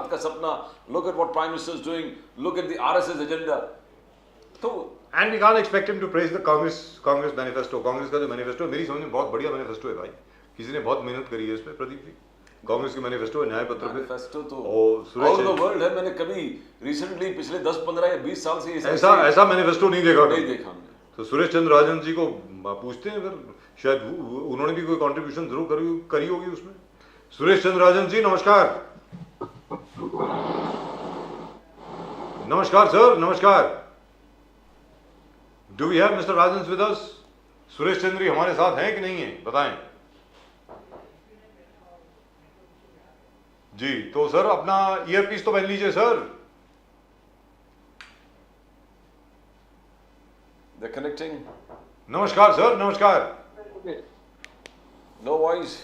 भारत का सपना, look at what Prime Minister is doing, look at the RSS agenda. तो and we can't expect him to praise the Congress manifesto. Congress का जो manifesto मेरी समझ में बहुत बढ़िया मैनिफेस्टो है भाई, किसी ने बहुत मेहनत करी है इस पे। प्रदीप जी, कांग्रेस की मैनिफेस्टो है, न्याय पत्र पे मैनिफेस्टो तो सुरेश ऑल द वर्ल्ड है। मैंने कभी रिसेंटली पिछले 10, 15 या 20 साल से ऐसा मैनिफेस्टो नहीं देखा हमने। तो सुरेश चंद्र राजन जी को पूछते हैं, फिर शायद उन्होंने भी कोई कंट्रीब्यूशन जरूर करी होगी उसमें। सुरेश चंद्र राजन जी नमस्कार। नमस्कार सर, नमस्कार। Do we have Mister Rajan with us? Suresh Chandra हमारे साथ हैं कि नहीं है, बताएं जी। तो सर अपना ईयरपीस तो पहन लीजिए सर। They're connecting. नमस्कार सर, नमस्कार। No voice.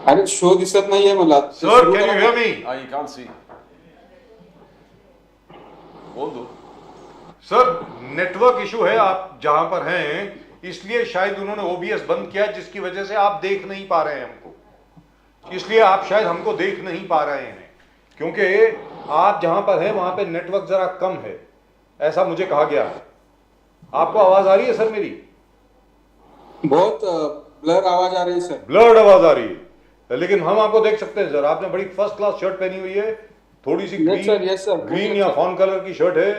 अरे शो दिसत नाहीये मला sir. Can you hear me? I can't see. बोल दो सर। नेटवर्क इशू है, आप जहां पर हैं इसलिए शायद उन्होंने ओबीएस बंद किया, जिसकी वजह से आप देख नहीं पा रहे हैं हमको, इसलिए आप शायद हमको देख नहीं पा रहे हैं, क्योंकि आप जहां पर हैं वहां पे नेटवर्क जरा कम है, ऐसा मुझे कहा गया है। आपको आवाज आ रही है सर मेरी? बहुत ब्लर आवाज आ रही है सर। ब्लर्ड आवाज आ रही है, लेकिन हम आपको देख सकते हैं सर। आपने बड़ी फर्स्ट क्लास शर्ट पहनी हुई है, थोड़ी सी ग्रीन या फॉन कलर की शर्ट है,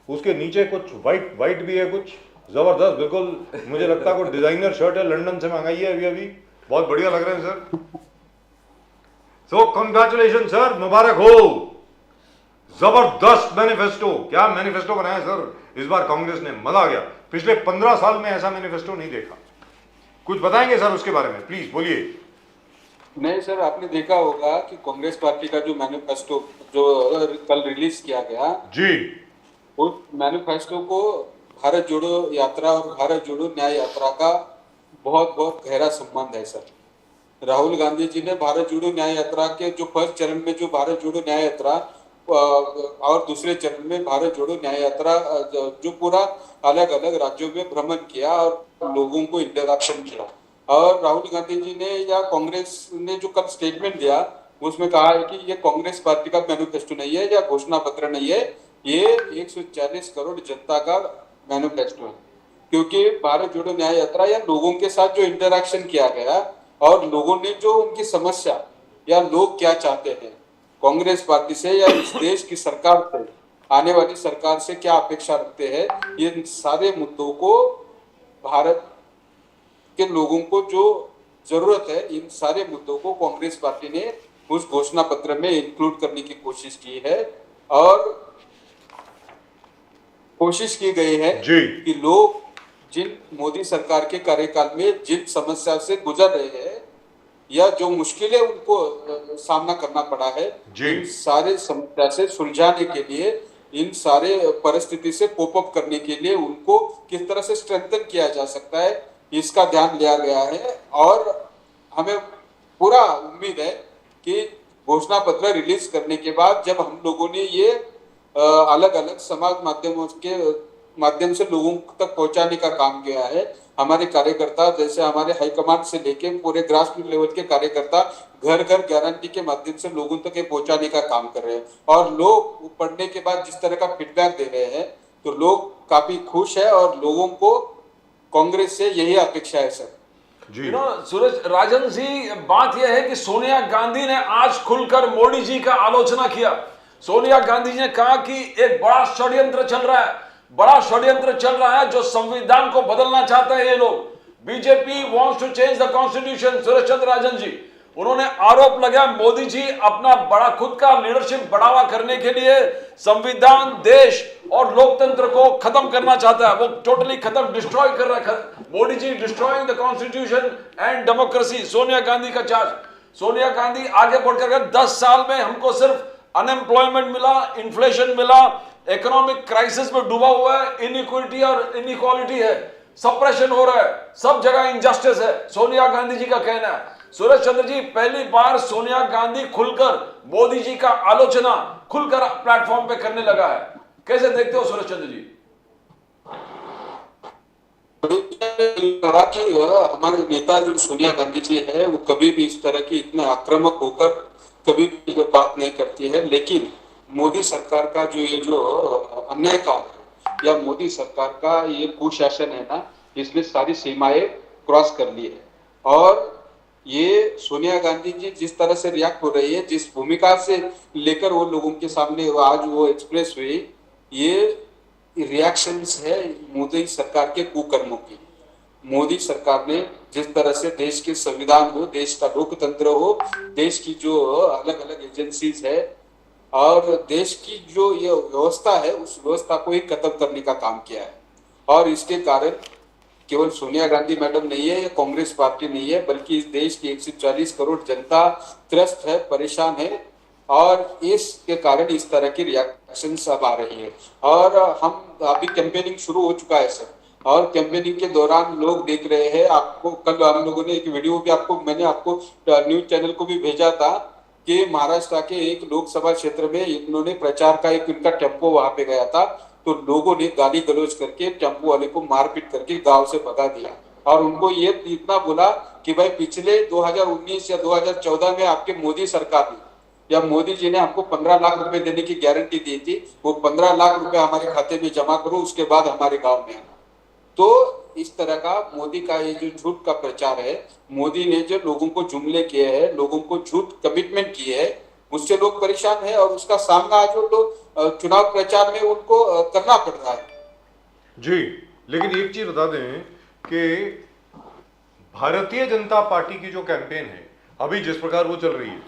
उसके नीचे कुछ व्हाइट भी है, कुछ जबरदस्त, बिल्कुल मुझे लगता है कोई डिजाइनर शर्ट है, लंदन से मंगाई है अभी। बहुत बढ़िया लग रहे हैं सर। सो कंग्रेचुलेशन सर, मुबारक हो। जबरदस्त मैनिफेस्टो। क्या मैनिफेस्टो बनाया सर इस बार कांग्रेस ने, मजा आ गया। पिछले 15 साल में ऐसा मैनिफेस्टो नहीं देखा। कुछ बताएंगे सर उसके बारे में, प्लीज बोलिए। नहीं सर, आपने देखा होगा कि कांग्रेस पार्टी का जो मैनिफेस्टो जो कल रिलीज किया गया जी, उस मैनिफेस्टो को भारत जोड़ो यात्रा और भारत जोड़ो न्याय यात्रा का बहुत बहुत गहरा संबंध है सर। राहुल गांधी जी ने भारत जोड़ो न्याय यात्रा के जो फर्स्ट चरण में जो भारत जोड़ो न्याय यात्रा और दूसरे चरण में भारत जोड़ो न्याय यात्रा जो पूरा अलग अलग राज्यों में भ्रमण किया और लोगों को इंटरेक्शन किया। और राहुल गांधी जी ने या कांग्रेस ने जो कल स्टेटमेंट दिया उसमें कहा है कि ये कांग्रेस पार्टी का मैनिफेस्टो नहीं है या घोषणा पत्र नहीं है, ये 140 करोड़ जनता का मैनिफेस्टो है। क्योंकि भारत जोड़ो न्याय यात्रा या लोगों के साथ जो इंटरेक्शन किया गया और लोगों ने जो उनकी समस्या या लोग क्या चाहते हैं कांग्रेस पार्टी से या इस देश की सरकार से, आने वाली सरकार से क्या अपेक्षा रखते हैं, ये सारे मुद्दों को भारत के लोगों को जो जरूरत है, इन सारे मुद्दों को कांग्रेस पार्टी ने उस घोषणा पत्र में इंक्लूड करने की कोशिश की है। और कोशिश की गई है कि लोग जिन मोदी सरकार के कार्यकाल में जिन समस्या से गुजर रहे हैं या जो मुश्किलें उनको सामना करना पड़ा है, इन सारे समस्या से सुलझाने के लिए, इन सारे परिस्थिति से कोप अप करने के लिए उनको किस तरह से स्ट्रेंथन किया जा सकता है, इसका ध्यान लिया गया है। और हमें पूरा उम्मीद है कि घोषणा पत्र रिलीज करने के बाद जब हम लोगों ने ये अलग अलग समाज माध्यमों के माध्यम से लोगों तक पहुंचाने का काम किया है, हमारे कार्यकर्ता जैसे हमारे हाईकमांड से लेके पूरे ग्रास रूट लेवल के कार्यकर्ता घर घर गारंटी के माध्यम से लोगों तक पहुंचाने का काम कर रहे हैं। और लोग पढ़ने के बाद जिस तरह का फीडबैक दे रहे हैं तो लोग काफी खुश है और लोगों को कांग्रेस से यही अपेक्षा है सर। जी सूरज राजन जी, बात यह है कि सोनिया गांधी ने आज खुलकर मोदी जी का आलोचना किया। सोनिया गांधी जी ने कहा कि एक बड़ा षड्यंत्र चल रहा है, बड़ा षड्यंत्र चल रहा है, जो संविधान को बदलना चाहते हैं ये लोग। BJP wants to change the constitution. Suraj Chandra Rajan ji, उन्होंने आरोप लगाया मोदी जी अपना बड़ा खुद का लीडरशिप बढ़ावा करने के लिए संविधान, देश और लोकतंत्र को खत्म करना चाहता है। वो टोटली खत्म, डिस्ट्रॉय कर रहा है Modi ji, destroying the constitution and democracy. Sonia Gandhi का चार्ज। सोनिया गांधी आगे बढ़कर 10 साल में हमको सिर्फ अनएम्प्लॉयमेंट मिला, इन्फ्लेशन मिला, इकोनॉमिक क्राइसिस में डूबा हुआ है, इनइक्वालिटी और इनइक्वालिटी है, सप्रेशन हो रहा है, सब जगह इनजस्टिस है, सोनिया गांधी जी का कहना है। सूरज चंद्र जी, पहली बार सोनिया गांधी खुलकर मोदी जी का आलोचना खुलकर प्लेटफॉर्म पे करने लगा है, कैसे देखते हो सूरज चंद्र जी? कहा कि हमारे नेता जो सोनिया गांधी जी है वो कभी भी इस तरह की इतने आक्रामक होकर कभी भी ये बात नहीं करती है, लेकिन मोदी सरकार का जो ये जो अन्याय काम है या मोदी सरकार का ये कुशासन है ना, इसने सारी सीमाएं क्रॉस कर ली है। और ये सोनिया गांधी जी जिस तरह से रिएक्ट हो रही है, जिस भूमिका से लेकर वो लोगों के सामने आज वो एक्सप्रेस हुई, ये रिएक्शंस है मोदी सरकार के कुकर्मों की। मोदी सरकार ने जिस तरह से देश के संविधान हो, देश का लोकतंत्र हो, देश की जो अलग अलग एजेंसीज है और देश की जो ये व्यवस्था है, उस व्यवस्था को ही खत्म करने का काम किया है। और इसके कारण केवल सोनिया गांधी मैडम नहीं है या कांग्रेस पार्टी नहीं है, बल्कि इस देश की 140 करोड़ जनता त्रस्त है, परेशान है और इसके कारण इस तरह की रिएक्शन अब आ रही है। और हम अभी कैंपेनिंग शुरू हो चुका है सर, और कैंपेनिंग के दौरान लोग देख रहे हैं, आपको कल हम लोगों ने एक वीडियो भी मैंने आपको न्यूज चैनल को भी भेजा था कि महाराष्ट्र के एक लोकसभा क्षेत्र में इन्होंने प्रचार का एक इनका टेम्पो वहां पे गया था, तो लोगों ने गाली गलौज करके टेम्पो वाले को मारपीट करके गांव से भगा दिया और उनको ये इतना बोला कि भाई पिछले 2019 या 2014 में आपके मोदी सरकार ने या मोदी जी ने हमको 15 लाख रुपए देने की गारंटी दी थी, वो 15 लाख रुपए हमारे खाते में जमा करो, उसके बाद हमारे गांव में आना। तो इस तरह का मोदी का ये जो झूठ का प्रचार है, मोदी ने जो लोगों को जुमले किए हैं, लोगों को झूठ कमिटमेंट किए है, उससे लोग परेशान है और उसका सामना आज वो लोग चुनाव प्रचार में उनको करना पड़ रहा है। जी, लेकिन एक चीज बता दें कि भारतीय जनता पार्टी की जो कैंपेन है अभी जिस प्रकार वो चल रही है,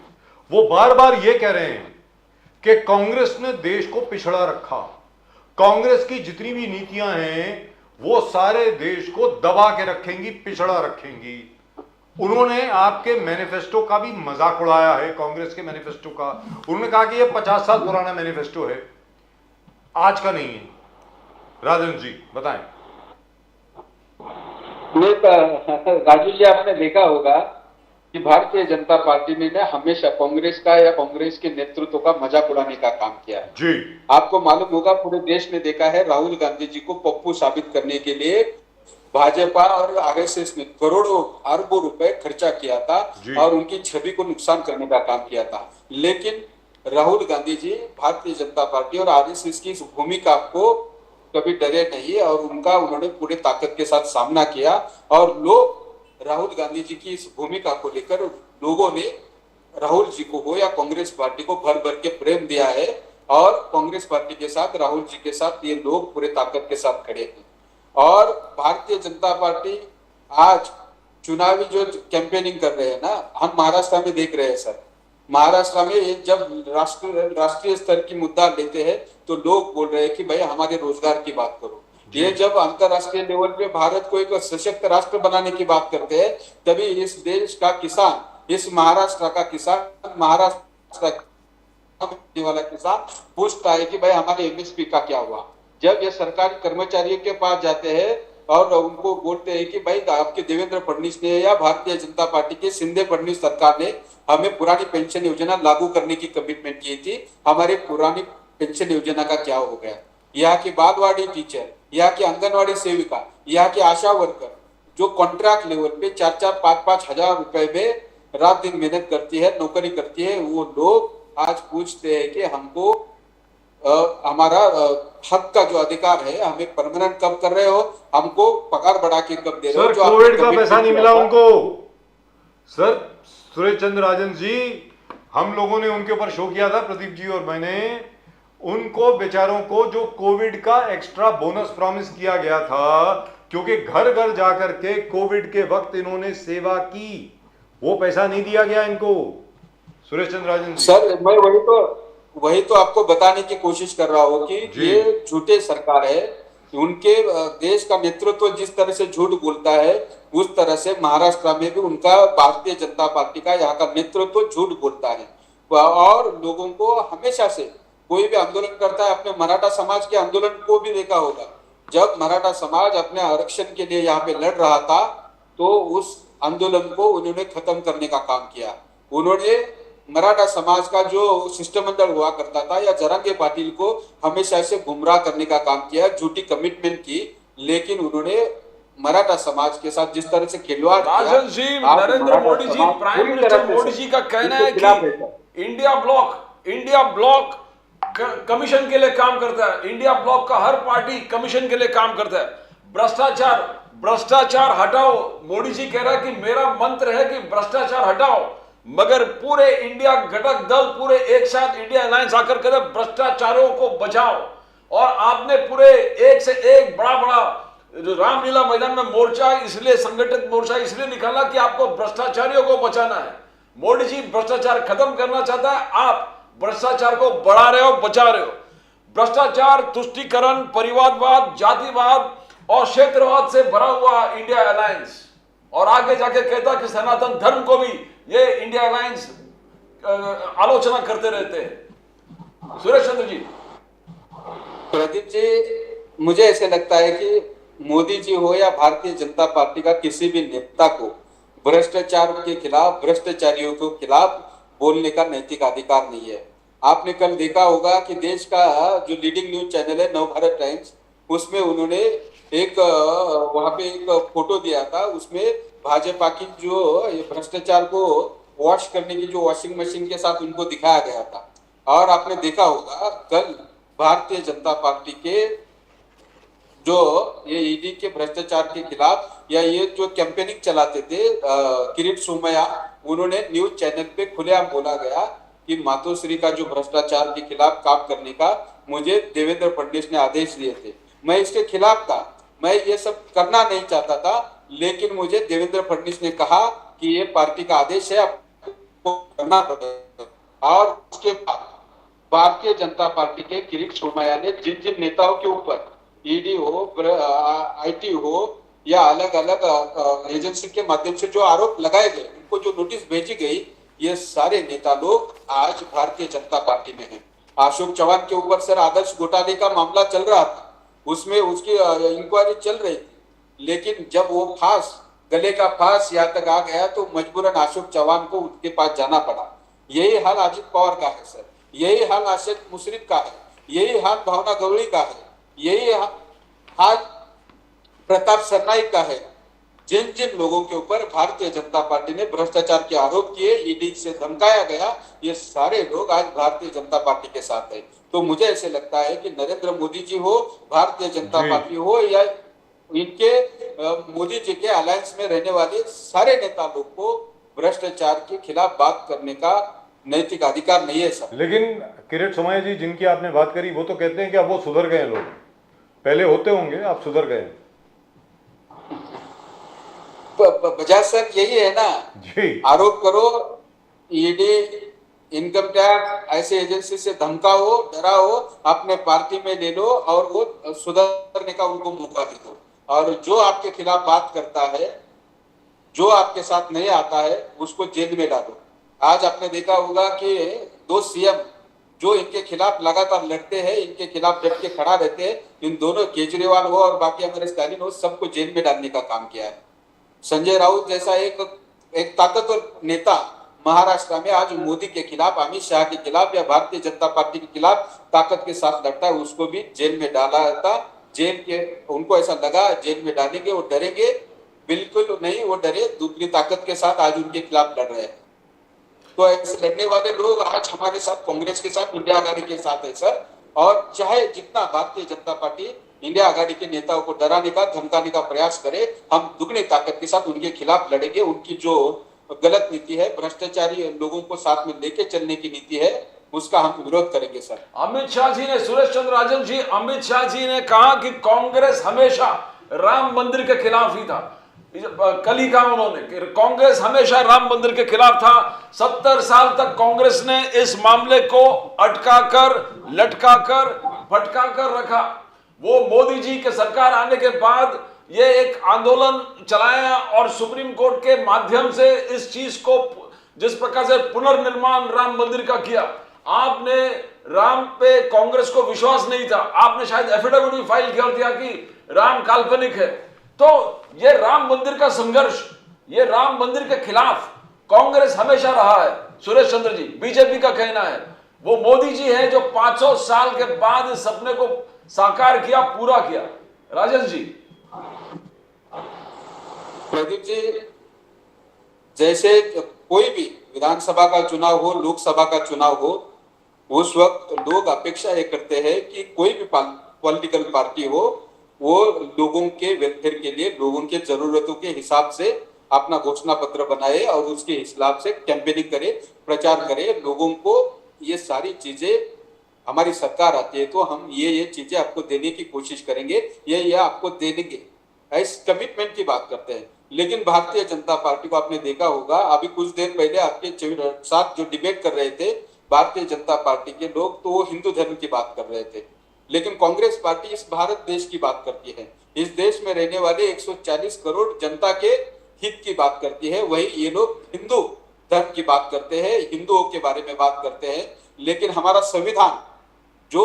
वो बार बार ये कह रहे हैं कि कांग्रेस ने देश को पिछड़ा रखा, कांग्रेस की जितनी भी नीतियां हैं वो सारे देश को दबा के रखेंगी, पिछड़ा रखेंगी। उन्होंने आपके मैनिफेस्टो का भी मजाक उड़ाया है, कांग्रेस के मैनिफेस्टो का। उन्होंने कहा कि ये 50 साल पुराना मैनिफेस्टो है, आज का नहीं है। राजन जी बताएं। राजू जी, आपने देखा होगा कि भारतीय जनता पार्टी ने हमेशा कांग्रेस का या कांग्रेस के नेतृत्व का मजाक उड़ाने का काम किया है जी। आपको मालूम होगा, पूरे देश ने देखा है राहुल गांधी जी को पप्पू साबित करने के लिए भाजपा और आरएसएस ने करोड़ों अरबों रुपए खर्चा किया था और उनकी छवि को नुकसान करने का काम किया था। लेकिन राहुल गांधी जी भारतीय जनता पार्टी और आरएसएस की इस भूमिका को कभी डरे नहीं और उन्होंने पूरे ताकत के साथ सामना किया और लोग राहुल गांधी जी की इस भूमिका को लेकर लोगों ने राहुल जी को हो या कांग्रेस पार्टी को भर भर के प्रेम दिया है और कांग्रेस पार्टी के साथ राहुल जी के साथ ये लोग पूरे ताकत के साथ खड़े हैं। और भारतीय जनता पार्टी आज चुनावी जो कैंपेनिंग कर रहे हैं ना, हम महाराष्ट्र में देख रहे हैं सर, महाराष्ट्र में जब राष्ट्रीय स्तर की मुद्दा लेते हैं तो लोग बोल रहे हैं कि भाई हमारे रोजगार की बात करो। ये जब अंतरराष्ट्रीय लेवल पे भारत को एक सशक्त राष्ट्र बनाने की बात करते हैं, तभी इस देश का किसान, इस महाराष्ट्र का किसान, महाराष्ट्र वाला किसान पूछता है कि भाई हमारे एमएसपी का क्या हुआ। जब ये सरकारी कर्मचारियों के पास जाते हैं और उनको बोलते हैं कि भाई आपके देवेंद्र फडणवीस ने या भारतीय जनता पार्टी के शिंदे फडणवीस सरकार ने हमें पुरानी पेंशन योजना लागू करने की कमिटमेंट की थी, हमारी पुरानी पेंशन योजना का क्या हो गया। यहाँ की बालवाड़ी टीचर, यहाँ की आंगनवाड़ी सेविका, यहाँ की आशा वर्कर जो कॉन्ट्रैक्ट लेवल पे 4-4, 5-5 हजार रुपए में रात दिन मेहनत करती है, नौकरी करती है, वो लोग आज पूछते हैं कि हमको हमारा हक का जो अधिकार है हमें परमानेंट कब कर रहे हो, हमको पगार बढ़ा के कब दे रहे हो। सर कोविड का पैसा नहीं मिला उनको। सर सुरेश चंद्र राजन जी, हम लोगों ने उनके ऊपर शो किया था, प्रदीप जी और मैंने, उनको बेचारों को जो कोविड का एक्स्ट्रा बोनस प्रॉमिस किया गया था, क्योंकि घर घर जाकर के कोविड के वक्त इन्होंने सेवा की, वो पैसा नहीं दिया गया इनको। सुरेश चंद्र राजन जी। सर मैं वही तो आपको बताने की कोशिश कर रहा हूँ कि ये झूठे सरकार है, उनके देश का नेतृत्व जिस तरह से झूठ बोलता है उस तरह से महाराष्ट्र में भी उनका भारतीय जनता पार्टी का यहाँ का नेतृत्व झूठ बोलता है। और लोगों को हमेशा से कोई भी आंदोलन करता है, अपने मराठा समाज के आंदोलन को भी देखा होगा, जब मराठा समाज अपने आरक्षण के लिए यहाँ पे लड़ रहा था तो उस आंदोलन को उन्होंने खत्म करने का काम किया। उन्होंने मराठा समाज का जो शिष्टमंडल हुआ करता था या जरांगे पाटिल को हमेशा से गुमराह करने का काम किया, झूठी कमिटमेंट की, लेकिन उन्होंने मराठा समाज के साथ जिस तरह से खिलवाड़ किया, राजन जी, आज नरेंद्र मराठा मोदी जी, समाज प्राइम पूरी मिनिस्टर तरह से मोदी जी का कहना है इसके खिलाफ है, कि सर। इंडिया ब्लॉक कमीशन के लिए काम करता है। इंडिया ब्लॉक का हर पार्टी कमीशन के लिए काम करता है। भ्रष्टाचार हटाओ। मोदी जी कह रहा है कि मेरा मंत्र है कि भ्रष्टाचार हटाओ, मगर पूरे इंडिया घटक दल पूरे एक साथ इंडिया अलायंस आकर करे भ्रष्टाचारों को बचाओ। और आपने पूरे एक से एक बड़ा बड़ा रामलीला मैदान में मोर्चा, इसलिए संगठित मोर्चा इसलिए निकाला कि आपको भ्रष्टाचारियों को बचाना है। मोदी जी भ्रष्टाचार खत्म करना चाहता है, आप भ्रष्टाचार को बढ़ा रहे हो, बचा रहे हो। भ्रष्टाचार, तुष्टीकरण, परिवारवाद, जातिवाद और क्षेत्रवाद से भरा हुआ इंडिया अलायंस, और आगे जाके कहता कि सनातन धर्म को भी ये इंडिया अलायंस आलोचना करते रहते हैं। सुरेश चंद्र जी। प्रदीप जी, मुझे ऐसे लगता है कि मोदी जी हो या भारतीय जनता पार्टी का किसी भी नेता को भ्रष्टाचार के खिलाफ, भ्रष्टाचारियों के खिलाफ बोलने का नैतिक अधिकार नहीं है। आपने कल देखा होगा कि देश का जो लीडिंग न्यूज चैनल है नवभारत टाइम्स, उसमें उन्होंने एक वहां पे एक फोटो दिया था, उसमें भाजपा की जो ये भ्रष्टाचार को वॉश करने की जो वॉशिंग मशीन के साथ उनको दिखाया गया था। और आपने देखा होगा कल भारतीय जनता पार्टी के जो ये ईडी के भ्रष्टाचार के खिलाफ या ये जो कैंपेनिंग चलाते थे किरीट सोमैया, उन्होंने न्यूज चैनल पे खुलेआम बोला गया कि मातोश्री का जो भ्रष्टाचार के खिलाफ काम करने का मुझे देवेंद्र फडणवीस ने आदेश दिए थे। मैं इसके खिलाफ था, मैं ये सब करना नहीं चाहता था, लेकिन मुझे देवेंद्र फडणवीस ने कहा कि ये पार्टी का आदेश है, आपको करना पड़ेगा। और उसके बाद भारतीय जनता पार्टी के किरीट सोमैया ने जिन जिन नेताओं के ऊपर ईडी हो, आईटी हो या अलग अलग एजेंसी के माध्यम से जो आरोप लगाए गए, उनको जो नोटिस भेजी गई, ये सारे नेता लोग आज भारतीय जनता पार्टी में हैं। अशोक चौहान के ऊपर सर आदर्श घोटाले का मामला चल रहा था, उसमें उसकी इंक्वायरी चल रही थी, लेकिन जब वो गले का फांस यहाँ तक आ गया तो मजबूरन अशोक चौहान को उनके पास जाना पड़ा। यही हाल अजित पवार का है सर, यही हाल आसिफ मुशर्रफ का है, यही हाल भावना गवळी का है, यही हाल प्रताप सरनाईक का है। जिन जिन लोगों के ऊपर भारतीय जनता पार्टी ने भ्रष्टाचार के आरोप किए, ईडी से धमकाया गया, ये सारे लोग आज भारतीय जनता पार्टी के साथ है। तो मुझे ऐसे लगता है कि नरेंद्र मोदी जी हो, भारतीय जनता पार्टी हो या इनके मोदी जी के अलायंस में रहने वाले सारे नेता लोग को भ्रष्टाचार के खिलाफ बात करने का नैतिक अधिकार नहीं है सर। लेकिन किरीट सोमैया जी जिनकी आपने बात करी, वो तो कहते हैं कि अब वो सुधर गए लोग, पहले होते होंगे, आप सुधर गए। वजह सर यही है ना जी, आरोप करो, ईडी, इनकम टैक्स ऐसे एजेंसी से धमकाओ, डराओ, अपने पार्टी में ले लो और वो सुधरने का उनको मौका दे दो। और जो आपके खिलाफ बात करता है, जो आपके साथ नहीं आता है, उसको जेल में डालो। आज आपने देखा होगा कि 2 सीएम जो इनके खिलाफ लगातार लड़ते हैं, इनके खिलाफ डट के खड़ा रहते हैं, इन दोनों केजरीवाल हो और बाकी हमारे स्टालिन हो, सबको जेल में डालने का काम किया है। संजय राउत जैसा एक ताकतवर नेता महाराष्ट्र में आज मोदी के खिलाफ, अमित शाह के खिलाफ या भारतीय जनता पार्टी के खिलाफ ताकत के साथ लड़ता है, उसको भी जेल में डाला था। जेल के उनको ऐसा लगा जेल में डालेंगे, वो डरेंगे, बिल्कुल नहीं, वो डरे, दूसरी ताकत के साथ आज उनके खिलाफ लड़ रहे हैं। तो ऐसे लड़ने वाले लोग आज हमारे साथ, कांग्रेस के साथ, इंडिया आघाड़ी के साथ है सर। और चाहे जितना भारतीय जनता पार्टी इंडिया आघाड़ी के नेताओं को डराने का, धमकाने का प्रयास करे, हम दुगनी ताकत के साथ उनके खिलाफ लड़ेंगे। उनकी जो गलत नीति है, भ्रष्टाचारी लोगों को साथ में लेके चलने की नीति है, उसका हम विरोध करेंगे सर। अमित शाह जी ने, सुरेश चंद्र राजन जी, अमित शाह जी ने कहा कि कांग्रेस हमेशा राम मंदिर के खिलाफ ही था। कल ही कहा उन्होंने कि कांग्रेस हमेशा राम मंदिर के खिलाफ था। 70 साल तक कांग्रेस ने इस मामले को अटकाकर, लटकाकर, भटकाकर रखा। वो मोदी जी के सरकार आने के बाद ये एक आंदोलन चलाया और सुप्रीम कोर्ट के माध्यम से इस चीज को, जिस प्रकार से पुनर्निर्माण राम मंदिर का किया, आपने राम पे कांग्रेस को विश्वास नहीं था, आपने शायद एफिडेविट भी फाइल किया दिया कि राम काल्पनिक है। तो ये राम मंदिर का संघर्ष, ये राम मंदिर के खिलाफ कांग्रेस हमेशा रहा है। सुरेश चंद्र जी, बीजेपी का कहना है वो मोदी जी है जो 500 साल के बाद इस सपने को साकार किया, पूरा किया। राजेश जी। प्रदीप जी, जैसे कोई भी विधानसभा का चुनाव हो, लोकसभा का चुनाव हो, उस वक्त लोग अपेक्षा ये करते हैं कि कोई भी पॉलिटिकल पार्टी हो वो लोगों के वेलफेयर के लिए, लोगों के जरूरतों के हिसाब से अपना घोषणा पत्र बनाए और उसके हिसाब से कैंपेनिंग करे, प्रचार करे, लोगों को ये सारी चीजें, हमारी सरकार आती है तो हम ये चीजें आपको देने की कोशिश करेंगे, ये आपको देंगे, इस कमिटमेंट की बात करते हैं। लेकिन भारतीय जनता पार्टी को आपने देखा होगा, अभी कुछ देर पहले आपके साथ जो डिबेट कर रहे थे भारतीय जनता पार्टी के लोग, तो वो हिंदू धर्म की बात कर रहे थे, लेकिन कांग्रेस पार्टी इस भारत देश की बात करती है, इस देश में रहने वाले 140 करोड़ जनता के हित की बात करती है। वही ये लोग हिंदू धर्म की बात करते हैं, हिंदुओं के बारे में बात करते हैं। लेकिन हमारा संविधान जो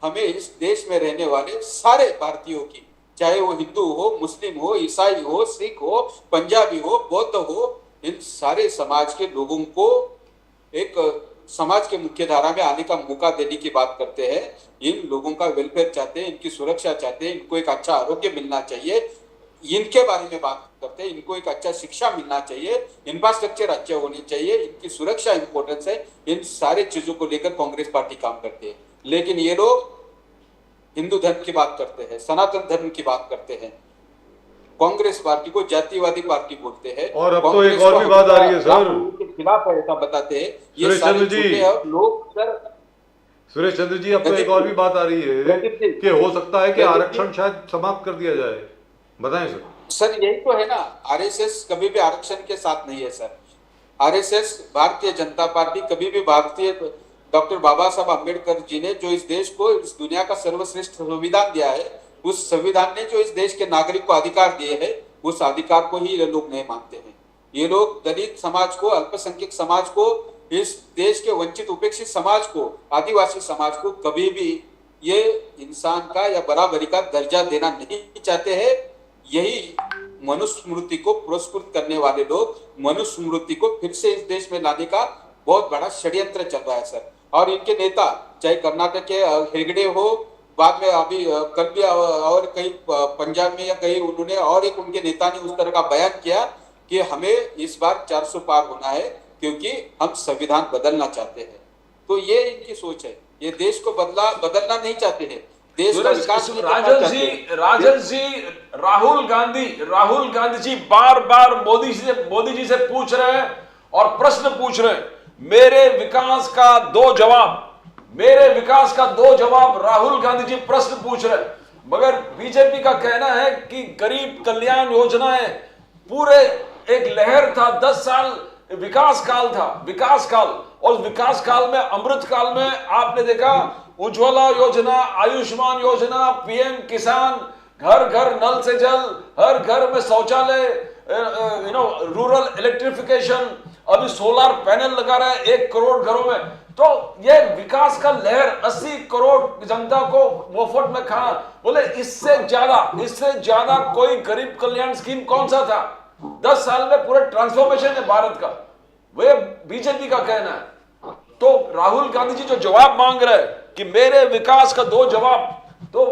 हमें इस देश में रहने वाले सारे भारतीयों की, चाहे वो हिंदू हो, मुस्लिम हो, ईसाई हो, सिख हो, पंजाबी हो, बौद्ध हो, इन सारे समाज के लोगों को एक समाज के मुख्य धारा में आने का मौका देने की बात करते हैं। इन लोगों का वेलफेयर चाहते हैं, इनकी सुरक्षा चाहते हैं, इनको एक अच्छा आरोग्य मिलना चाहिए, इनके बारे में बात करते हैं, इनको एक अच्छा शिक्षा मिलना चाहिए, इंफ्रास्ट्रक्चर अच्छे होने चाहिए, इनकी सुरक्षा इंपॉर्टेंस है। इन सारे चीजों को लेकर कांग्रेस पार्टी काम करती है। लेकिन ये लोग हिंदू धर्म की बात करते हैं, सनातन धर्म की बात करते हैं, कांग्रेस पार्टी को जातिवादी पार्टी बोलते हैं। और अब तो एक और भी बात आ रही है सर, के खिलाफ ऐसा बताते हैं। ये सुरेश सारे चंद्र जी, झूठे और लोग सर, सुरेश चंद्र जी, अब तो एक और भी बात आ रही है कि हो सकता है कि आरक्षण शायद समाप्त कर दिया जाए, बताएं सर। सर यही तो है ना, आरएसएस कभी भी आरक्षण के साथ नहीं है sir. RSS, Bharatiya Janata party कभी भी भारतीय डॉक्टर बाबा साहब अम्बेडकर जी ने जो इस देश को, इस दुनिया का सर्वश्रेष्ठ संविधान दिया है, उस संविधान ने जो इस देश के नागरिक को अधिकार दिए हैं, उस अधिकार को ही ये लोग नहीं मानते हैं। ये लोग दलित समाज को, अल्पसंख्यक समाज को, इस देश के वंचित उपेक्षित समाज को, आदिवासी समाज को कभी भी ये इंसान का या बराबरी का दर्जा देना नहीं चाहते हैं। यही मनुस्मृति को पुरस्कृत करने वाले लोग मनुस्मृति को फिर से इस देश में लाने का बहुत बड़ा षड्यंत्र चल रहा है सर। और इनके नेता, चाहे कर्नाटक के हेगड़े हो, बाद में अभी कल भी और कहीं पंजाब में या कहीं उन्होंने और एक उनके नेता ने उस तरह का बयान किया कि हमें इस बार 400 पार होना है क्योंकि हम संविधान बदलना चाहते हैं। तो ये इनकी सोच है, ये देश को बदलना नहीं चाहते हैं, देश का विकास। राजन जी, राहुल गांधी जी बार बार मोदी जी से पूछ रहे हैं और प्रश्न पूछ रहे हैं, मेरे विकास का दो जवाब राहुल गांधी जी प्रश्न पूछ रहे हैं। मगर बीजेपी का कहना है कि गरीब कल्याण योजनाएं पूरे एक लहर था, 10 साल विकास काल, और विकास काल में, अमृत काल में आपने देखा उज्ज्वला योजना, आयुष्मान योजना, पीएम किसान, घर घर नल से जल, हर घर में शौचालय, रूरल इलेक्ट्रिफिकेशन, अभी सोलर पैनल लगा रहा है 1 करोड़ घरों में। तो ये विकास का लहर 80 करोड़ जनता को मुफ्त में खा, बोले इससे ज्यादा कोई गरीब कल्याण स्कीम कौन सा था? 10 साल में पूरे ट्रांसफॉर्मेशन है भारत का, वह बीजेपी का कहना है। तो राहुल गांधी जी जो जवाब मांग रहे हैं कि मेरे विकास का 2 जवाब, तो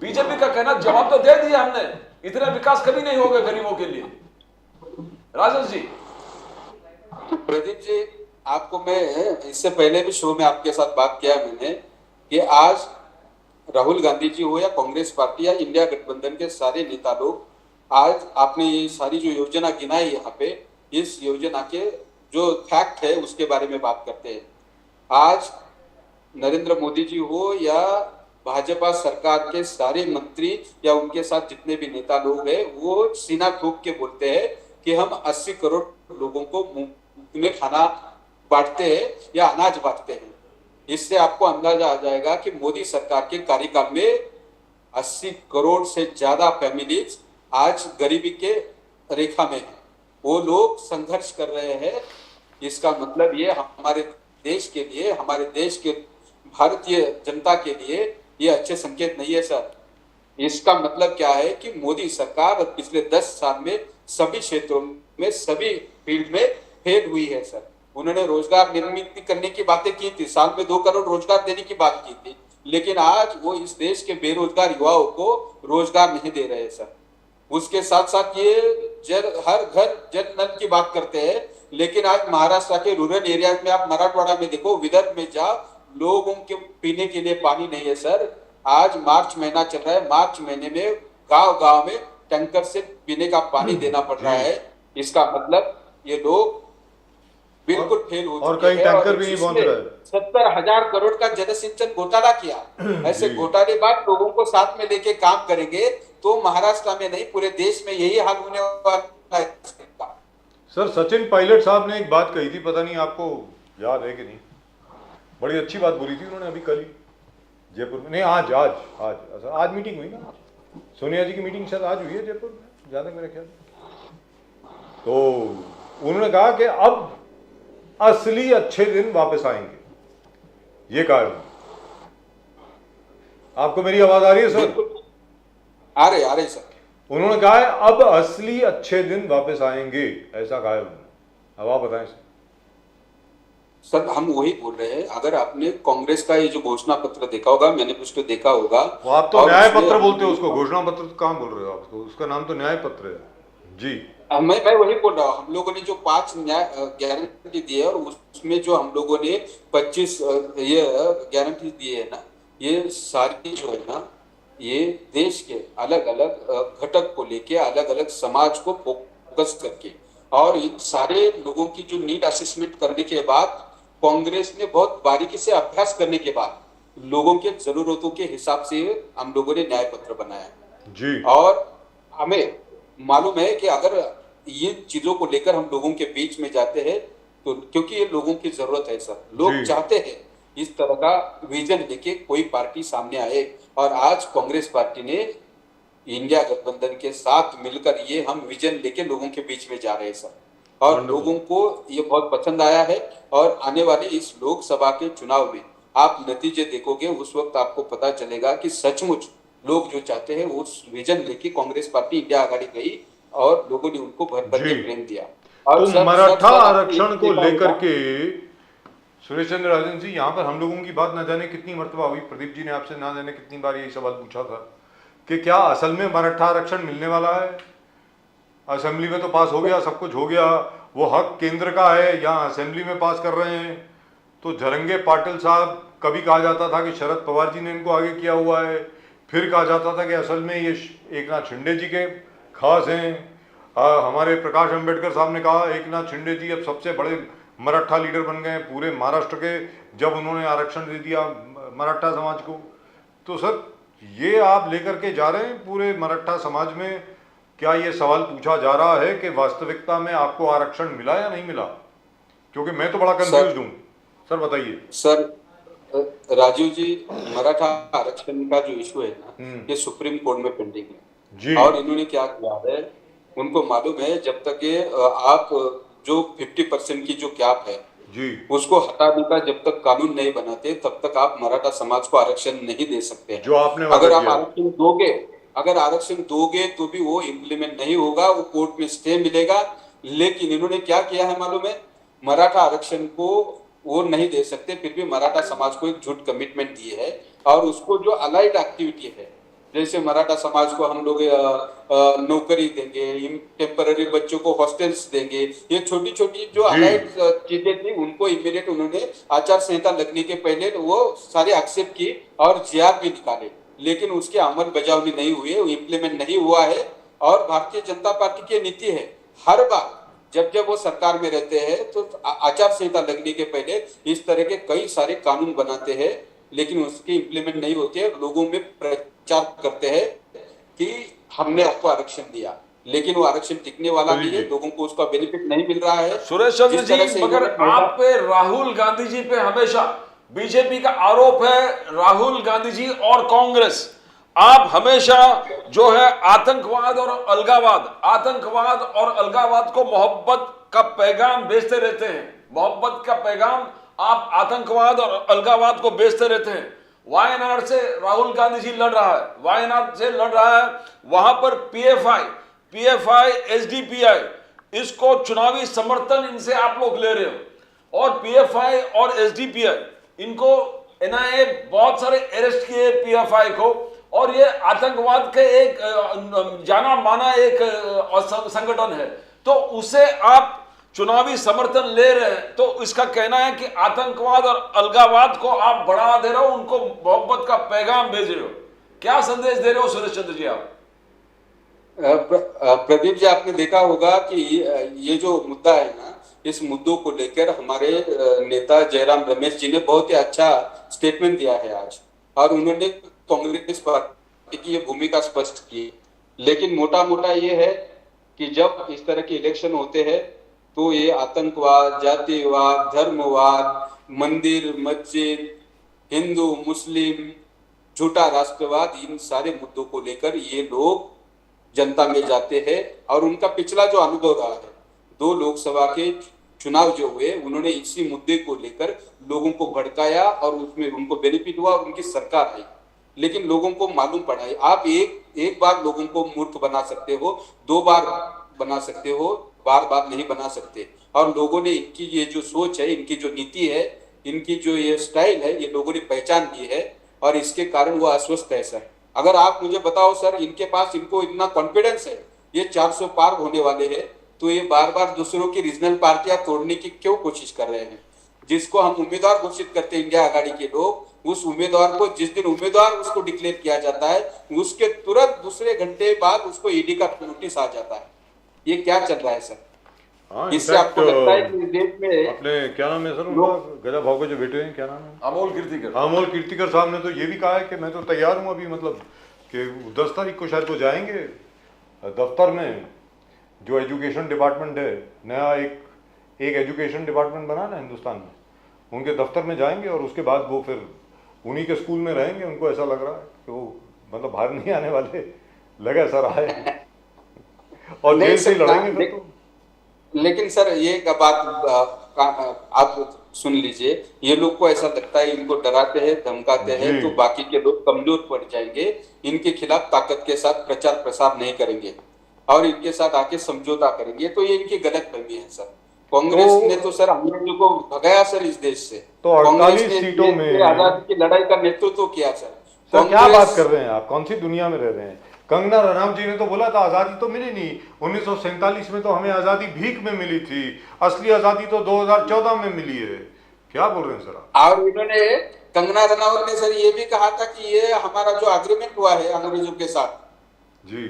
बीजेपी का कहना जवाब तो दे दिया हमने, इतना विकास कभी नहीं होगा गरीबों के लिए। राजन जी, प्रदीप जी, आपको मैं इससे पहले भी शो में आपके साथ बात किया मैंने कि आज राहुल गांधी जी हो या कांग्रेस पार्टी या इंडिया गठबंधन के सारे नेता लोग, आज आपने ये सारी जो योजना गिनाई यहाँ पे, इस योजना के जो फैक्ट है उसके बारे में बात करते हैं। आज नरेंद्र मोदी जी हो या भाजपा सरकार के सारे मंत्री या उनके साथ जितने भी नेता लोग हैं, वो सीना ठोक के बोलते हैं कि हम 80 करोड़ लोगों को मुफ्त में खाना बांटते हैं या अनाज बांटते हैं। इससे आपको अंदाजा आ जाएगा कि मोदी सरकार के कार्यकाल में 80 करोड़ से ज्यादा फैमिलीज आज गरीबी के रेखा में है, वो लोग संघर्ष कर रहे हैं। इसका मतलब ये हमारे देश के लिए, हमारे देश के भारतीय जनता के लिए ये अच्छे संकेत नहीं है सर। इसका मतलब क्या है कि मोदी सरकार पिछले 10 साल में सभी क्षेत्रों में, सभी फील्ड में फेल हुई है सर। उन्होंने रोजगार निर्मित करने की बातें की थी, साल में 2 करोड़ रोजगार देने की बात की थी, लेकिन आज वो इस देश के बेरोजगार युवाओं को रोजगार नहीं दे रहे सर। उसके साथ साथ ये हर घर जल नल की बात करते हैं, लेकिन आज महाराष्ट्र के रूरल एरिया में, आप मराठवाड़ा में देखो, विदर्भ में जाओ, लोगों के पीने के लिए पानी नहीं है सर। आज मार्च महीना चल रहा है, मार्च महीने में गांव गांव में टैंकर से पीने का पानी देना पड़ रहा है। इसका मतलब ये लोग बिल्कुल फेल हो और चुके कई हैं। टैंकर भी नहीं पहुंच रहे। 70,000 करोड़ का जल सिंचन घोटाला किया। ऐसे घोटालेबाज लोगों को साथ में लेके काम करेंगे तो महाराष्ट्र में नहीं, पूरे देश में यही हाल होने वाला है। सर, सचिन पायलट साहब ने एक बात कही थी, पता नहीं आपको याद है कि नहीं, बड़ी अच्छी बात बोली थी उन्होंने अभी कल ही जयपुर में, नहीं आज मीटिंग हुई ना, सोनिया जी की मीटिंग शायद आज हुई है जयपुर में, ज्यादा मेरा ख्याल। तो उन्होंने कहा कि अब असली अच्छे दिन वापस आएंगे, ये कहा उन्होंने। आपको मेरी आवाज आ रही है सर? आ रहे सर। उन्होंने कहा है अब असली अच्छे दिन वापस आएंगे, ऐसा कहा है उन्होंने। अब आप बताएं सर। सर हम वही बोल रहे हैं, अगर आपने कांग्रेस का ये जो घोषणा पत्र देखा होगा, मैंने उसको देखा होगा। आप तो न्याय पत्र बोलते हो उसको, घोषणा पत्र कहाँ बोल रहे हो आप? उसका नाम तो न्याय पत्र है जी। मैं वही बोल रहा हूँ, हम लोगों ने जो 5 न्याय गारंटी दी है और उसमें जो हम लोगों ने 25 ये गारंटी दी है ना, ये सारी जो है ना, ये देश के अलग अलग घटक को लेके, अलग अलग समाज को फोकस करके, और इन सारे लोगों की जो नीड असेसमेंट करने के बाद, कांग्रेस ने बहुत बारीकी से अभ्यास करने के बाद लोगों के जरूरतों के हिसाब से हम लोगों ने न्याय पत्र बनाया जी। और हमें मालूम है कि अगर ये चीजों को लेकर हम लोगों के बीच में जाते हैं तो, क्योंकि ये लोगों की जरूरत है सर, लोग चाहते हैं इस तरह का विजन लेके कोई पार्टी सामने आए, और आज कांग्रेस पार्टी ने इंडिया गठबंधन के साथ मिलकर ये हम विजन लेके लोगों के बीच में जा रहे हैं सर, और लोगों को ये बहुत पसंद आया है। और आने वाले इस लोकसभा के चुनाव में आप नतीजे देखोगे, उस वक्त आपको पता चलेगा कि सचमुच लोग जो चाहते हैं उस विजन लेके कांग्रेस पार्टी इंडिया आघाड़ी गई और लोगों ने उनको भर भर के प्रेम दिया। और तो मराठा आरक्षण को लेकर के सुरेश चंद्र राजन जी, यहाँ पर हम लोगों की बात न जाने कितनी मर्तबा हुई, प्रदीप जी ने आपसे ना जाने कितनी बार यही सवाल पूछा था कि क्या असल में मराठा आरक्षण मिलने वाला है? असेंबली में तो पास हो गया, सब कुछ हो गया, वो हक केंद्र का है, यहाँ असेंबली में पास कर रहे हैं। तो जरंगे पाटिल साहब, कभी कहा जाता था कि शरद पवार जी ने इनको आगे किया हुआ है, फिर कहा जाता था कि असल में ये एकनाथ शिंदे जी के खास हैं। हमारे प्रकाश अंबेडकर साहब ने कहा एकनाथ शिंदे जी अब सबसे बड़े मराठा लीडर बन गए पूरे महाराष्ट्र के, जब उन्होंने आरक्षण दे दिया मराठा समाज को। तो सर ये आप लेकर के जा रहे हैं पूरे मराठा समाज में, क्या ये सवाल पूछा जा रहा है कि वास्तविकता में आपको आरक्षण मिला या नहीं मिला? क्योंकि मैं तो बड़ा कंफ्यूज हूँ सर, बताइए। सर राजीव जी, मराठा आरक्षण का जो इशू है ना, ये सुप्रीम कोर्ट में पेंडिंग है जी। और इन्होंने क्या किया है, उनको मालूम है जब तक ये आप जो 50% की जो कैप है जी, उसको हटाने का जब तक कानून नहीं बनाते तब तक आप मराठा समाज को आरक्षण नहीं दे सकते हैं। जो आपने अगर आप आरक्षण दोगे तो भी वो इम्प्लीमेंट नहीं होगा, वो कोर्ट में स्टे मिलेगा। लेकिन इन्होंने क्या किया है मालूम है, मराठा आरक्षण को वो नहीं दे सकते, फिर भी मराठा समाज को एक झूठ कमिटमेंट दिए है, और उसको जो अलाइड एक्टिविटी है, जैसे मराठा समाज को हम लोग नौकरी देंगे, टेम्पररी बच्चों को हॉस्टल्स देंगे, ये छोटी छोटी जो अलाइड चीजें थी उनको इमीडिएट उन्होंने आचार संहिता लगने के पहले वो सारे एक्सेप्ट की और जीआर भी निकाले, लेकिन उसकी अमल बजावनी नहीं हुई है, वो इम्प्लीमेंट नहीं हुआ है। और भारतीय जनता पार्टी की नीति है, हर बार जब वो सरकार में रहते हैं तो आचार संहिता लगने के पहले इस तरह के कई सारे कानून बनाते हैं, लेकिन उसके इम्प्लीमेंट नहीं होते हैं। लोगों में प्रचार करते हैं कि हमने आपको आरक्षण दिया, लेकिन वो आरक्षण टिकने वाला नहीं है, लोगों को उसका बेनिफिट नहीं मिल रहा है। सुरेश चंद्र जी, मगर आप पे राहुल गांधी जी पे हमेशा बीजेपी का आरोप है, राहुल गांधी जी और कांग्रेस, आप हमेशा जो है आतंकवाद और अलगावाद को मोहब्बत का पैगाम बेचते रहते हैं। मोहब्बत का पैगाम आप आतंकवाद और अलगावाद को बेचते रहते हैं। वायनाड से राहुल गांधी जी लड़ रहा है, वायनाड से लड़ रहा है, वहां पर पीएफआई एसडीपीआई, इसको चुनावी समर्थन इनसे आप लोग ले रहे हो। और पीएफआई और एसडीपीआई, इनको एनआईए बहुत सारे अरेस्ट किए पीएफआई को, और ये आतंकवाद के एक जाना माना एक संगठन है, तो उसे आप चुनावी समर्थन ले रहे हैं, तो इसका कहना है कि आतंकवाद और अलगाववाद को आप बढ़ा दे रहे हो, उनको मोहब्बत का पैगाम भेज रहे हो। क्या संदेश दे रहे हो सुरेश चंद्र जी आप? प्रदीप जी, आपने देखा होगा कि ये जो मुद्दा है ना, इस मुद्दों को लेकर हमारे नेता जयराम रमेश जी ने बहुत ही अच्छा स्टेटमेंट दिया है आज, और उन्होंने कांग्रेस पार्टी की ये भूमिका स्पष्ट की। लेकिन मोटा मोटा ये है कि जब इस तरह के इलेक्शन होते हैं तो ये आतंकवाद, जातिवाद, धर्मवाद, मंदिर मस्जिद, हिंदू मुस्लिम, झूठा राष्ट्रवाद, इन सारे मुद्दों को लेकर ये लोग जनता में जाते हैं। और उनका पिछला जो अनुभव रहा है, 2 लोकसभा के चुनाव जो हुए, उन्होंने इसी मुद्दे को लेकर लोगों को भड़काया और उसमें उनको बेनिफिट हुआ और उनकी सरकार आई। लेकिन लोगों को मालूम पड़ा है, आप एक बार लोगों को मूर्ख बना सकते हो, 2 बार बना सकते हो, बार बार नहीं बना सकते। और लोगों ने इनकी ये जो सोच है, इनकी जो नीति है, इनकी जो ये स्टाइल है, ये लोगों ने पहचान ली है और इसके कारण वो अस्वस्थ है सर। अगर आप मुझे बताओ सर, इनके पास, इनको इतना कॉन्फिडेंस है ये 400 पार होने वाले हैं, तो ये बार बार दूसरों की रीजनल पार्टियां तोड़ने की क्यों कोशिश कर रहे हैं? जिसको हम उम्मीदवार घोषित करते हैं इंडिया आघाड़ी के लोग, उस उम्मीदवार को जिस दिन उम्मीदवार उसको डिक्लेयर किया जाता है, उसके तुरंत दूसरे घंटे बाद उसको ईडी का नोटिस आ जाता है। ये क्या चल रहा है सर? हाँ, इससे आपको लगता है कि देश में अपने क्या नाम है सर उनका, गजा भाव के जो बेटे हैं, क्या नाम है? अमोल कीर्तिकर। अमोल कीर्तिकर साहब ने तो ये भी कहा है कि मैं तो तैयार हूँ अभी, मतलब कि 10 तारीख को शायद वो जाएंगे दफ्तर में, जो एजुकेशन डिपार्टमेंट है, नया एक एजुकेशन डिपार्टमेंट बना ना हिंदुस्तान में, उनके दफ्तर में जाएंगे और उसके बाद वो फिर उन्हीं के स्कूल में रहेंगे। उनको ऐसा लग रहा है कि वो मतलब बाहर नहीं आने वाले, लगा ऐसा रहा है, और जेल से लड़ेंगे फिर तो। लेकिन सर ये बात आप सुन लीजिए, ये लोग को ऐसा लगता है इनको डराते हैं, धमकाते हैं तो बाकी के लोग कमजोर पड़ जाएंगे, इनके खिलाफ ताकत के साथ प्रचार प्रसार नहीं करेंगे और इनके साथ आके समझौता करेंगे, तो ये इनकी गलत फहमी है सर। कांग्रेस ने तो सर अंग्रेजों को भगाया सर इस देश से, तो 48 सीटों में आजादी की लड़ाई का नेतृत्व किया सर। सर क्या बात कर रहे हैं आप, कौन सी दुनिया में रह रहे हैं? कंगना रनौत जी ने तो बोला था आजादी तो मिली नहीं, 1947 में तो हमें आजादी भीख में मिली थी, असली आजादी तो 2014 में मिली है। क्या बोल रहे हैं सर आप? और उन्होंने, कंगना रनौत ने सर ये भी कहा था कि ये हमारा जो एग्रीमेंट हुआ है अंग्रेजों के साथ, जी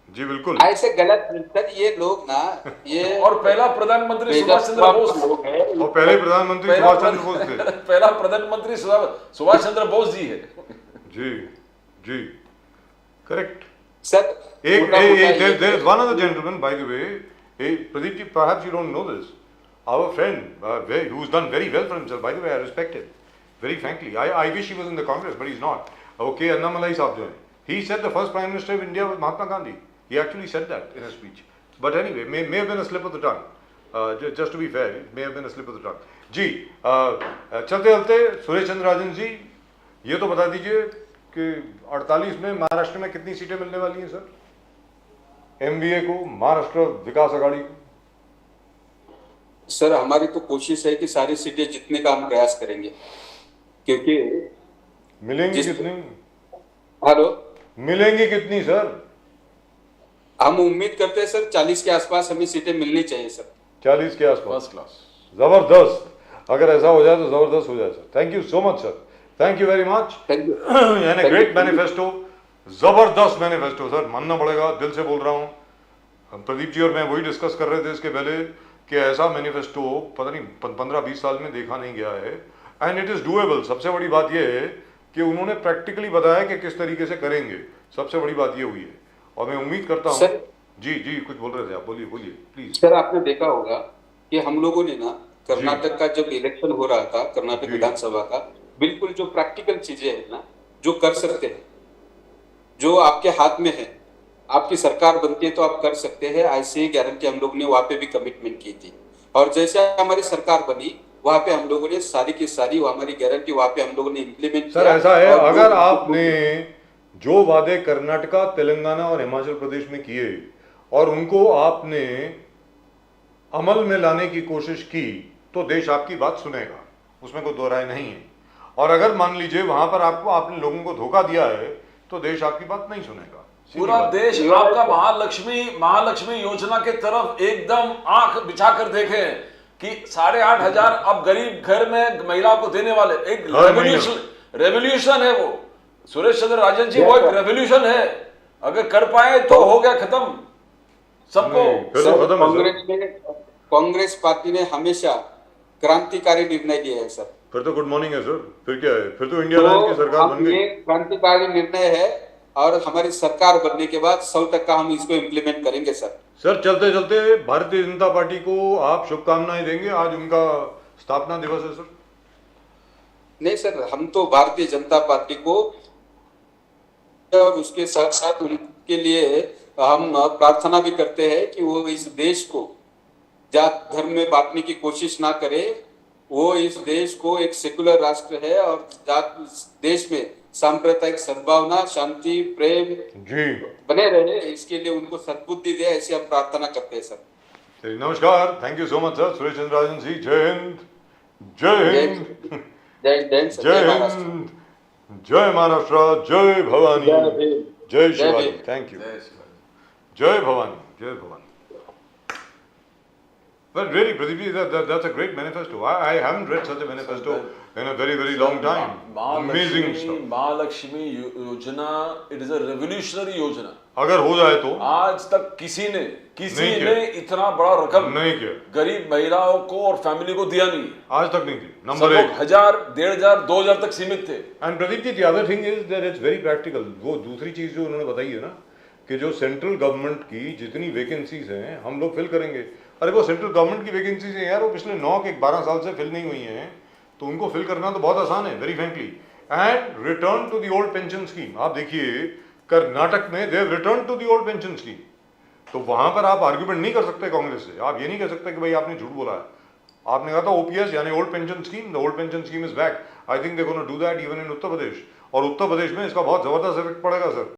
जी बिल्कुल ऐसे गलत सर ये लोग ना, ये और पहला प्रधानमंत्री सुभाष चंद्र बोस लोग हैं, और पहले प्रधानमंत्री सुभाष चंद्र बोस थे। पहला प्रधानमंत्री सुभाष चंद्र बोस जी है। जी जी correct sir. there is one other gentleman, by the way, Pradeep ji, perhaps you don't know this, our friend who's done very well for himself, by the way, I respect him very frankly. I wish he was in the Congress, but he's not. Okay, Annamalai Saab jo hai, he said the first Prime Minister of India was Mahatma Gandhi. He actually said that in a speech. But anyway, may have been a slip of the tongue. Just to be fair, it may have been a slip of the tongue. जी चलते चलते सुरेश चंद्र राजन जी, ये तो बता दीजिए कि 48 में महाराष्ट्र में कितनी सीटें मिलने वाली हैं सर, एमवीए को, महाराष्ट्र विकास आघाड़ी को? सर हमारी तो कोशिश है कि सारी सीटें जीतने का हम प्रयास करेंगे, क्योंकि मिलेंगी कितनी? हेलो, मिलेंगी कितनी सर? हम उम्मीद करते हैं सर 40 के आसपास हमें सीटें मिलनी चाहिए सर। 40 के आसपास, फर्स्ट क्लास, जबरदस्त। अगर ऐसा हो जाए तो जबरदस्त हो जाए sir. Thank you so much sir, thank you very much. Thank you. यानी ग्रेट मैनिफेस्टो, जबरदस्त मैनिफेस्टो सर, मानना पड़ेगा, दिल से बोल रहा हूँ। हम प्रदीप जी और मैं वही डिस्कस कर रहे थे इसके पहले कि ऐसा मैनिफेस्टो पता नहीं 15-20 साल में देखा नहीं गया है, एंड इट इज डूएबल। सबसे बड़ी बात यह है कि उन्होंने प्रैक्टिकली बताया कि किस तरीके से करेंगे, सबसे बड़ी बात ये हुई है। और मैं उम्मीद करता हूँ जी जी कुछ बोल रहे थे आप, बोलिए बोलिए प्लीज। सर आपने देखा होगा कि हम लोगों ने ना कर्नाटक का जब इलेक्शन हो रहा था, कर्नाटक विधानसभा का, बिल्कुल जो प्रैक्टिकल चीजें है ना, जो कर सकते हैं, जो आपके हाथ में है, आपकी सरकार बनती है तो आप कर सकते हैं, ऐसे ही गारंटी हम लोग ने वहां पे भी कमिटमेंट की थी। और जैसे हमारी सरकार बनी वहां पे हम लोगों ने सारी की सारी हमारी गारंटी वहां पे हम लोगों ने इम्प्लीमेंट सर ऐसा है, अगर आपने जो वादे कर्नाटका, तेलंगाना और हिमाचल प्रदेश में किए और उनको आपने अमल में लाने की कोशिश की तो देश आपकी बात सुनेगा, उसमें कोई दो राय नहीं है। और अगर मान लीजिए वहां पर आपने लोगों को धोखा दिया है तो देश आपकी बात नहीं सुनेगा। सीधी पूरा बात। देश आपका महालक्ष्मी योजना की तरफ एकदम आंख बिछा कर देखे कि 8,500 अब गरीब घर में महिलाओं को देने वाले एक हर महीने। रेवोल्यूशन है वो। सुरेश चंद्र राजन जी, वो एक रेवोल्यूशन है। अगर कर पाए तो हो गया खत्म सबको। नहीं, फिर तो खत्म है सर। कांग्रेस पार्टी ने हमेशा क्रांतिकारी निर्णय लिए है सर। फिर तो गुड मॉर्निंग है सर। फिर क्या है, फिर तो इंडिया लाइन की सरकार बन ये गई। क्रांतिकारी निर्णय है और हमारी सरकार बनने के बाद 100% हम इसको इम्प्लीमेंट करेंगे सर। सर चलते चलते भारतीय जनता पार्टी को आप शुभकामनाएं देंगे, आज उनका स्थापना दिवस है सर। नहीं सर, हम तो भारतीय जनता पार्टी को और उसके साथ साथ उनके लिए हम प्रार्थना भी करते हैं कि वो इस देश को जात धर्म में बांटने की कोशिश ना करे। वो इस देश को एक सेकुलर राष्ट्र है और देश में सांप्रदायिक सद्भावना, शांति, प्रेम जी बने रहे, इसके लिए उनको सद्बुद्धि दे, ऐसी हम प्रार्थना करते हैं सर। चलिए, नमस्कार, thank you so much sir. Suresh Chandra Rajan ji, जय हिंद। जय हिंद। जय हिंद सर, जय जय महाराष्ट्र। हिंद, जय महाराष्ट्र, जय भवानी, जय भीम। जय जय शिवाजी। भीम। Thank you. जय श्री राम। जय भवानी, जय Bhavani. Well, really, Pradeep ji, that's a great manifesto. I haven't read such a manifesto in a very, very long time. Amazing stuff. Mahalakshmi योजना, इट इज अ रेवोल्यूशनरी योजना। अगर हो जाए तो आज तक किसी नहीं ने किया। इतना बड़ा रकम नहीं किया, गरीब महिलाओं को और फैमिली को दिया नहीं। आज तक नहीं थी। सब नंबर लोग 1। 1,000, 1,500, 2,000 तक सीमित थे। And Pradeep ji, the other thing is that it's very practical. वो दूसरी चीज जो उन्होंने बताई है ना, कि जो सेंट्रल गवर्नमेंट की जितनी वैकेंसीज हैं हम लोग फिल करेंगे। अरे वो सेंट्रल गवर्नमेंट की वैकेंसीज हैं यार, वो पिछले 9 के 12 साल से फिल नहीं हुई हैं, तो उनको फिल करना तो बहुत आसान है, very frankly. And return to the old pension scheme. आप देखिए कर्नाटक में they return to the old pension scheme, तो वहां पर आप आर्ग्यूमेंट नहीं कर सकते कांग्रेस से। आप ये नहीं कह सकते कि भाई आपने झूठ बोला है। आपने कहा था ओपीएस यानी old pension scheme, the old pension scheme is back. I think they gonna do that even in Uttar Pradesh, और उत्तर प्रदेश में इसका बहुत जबरदस्त इफेक्ट पड़ेगा सर।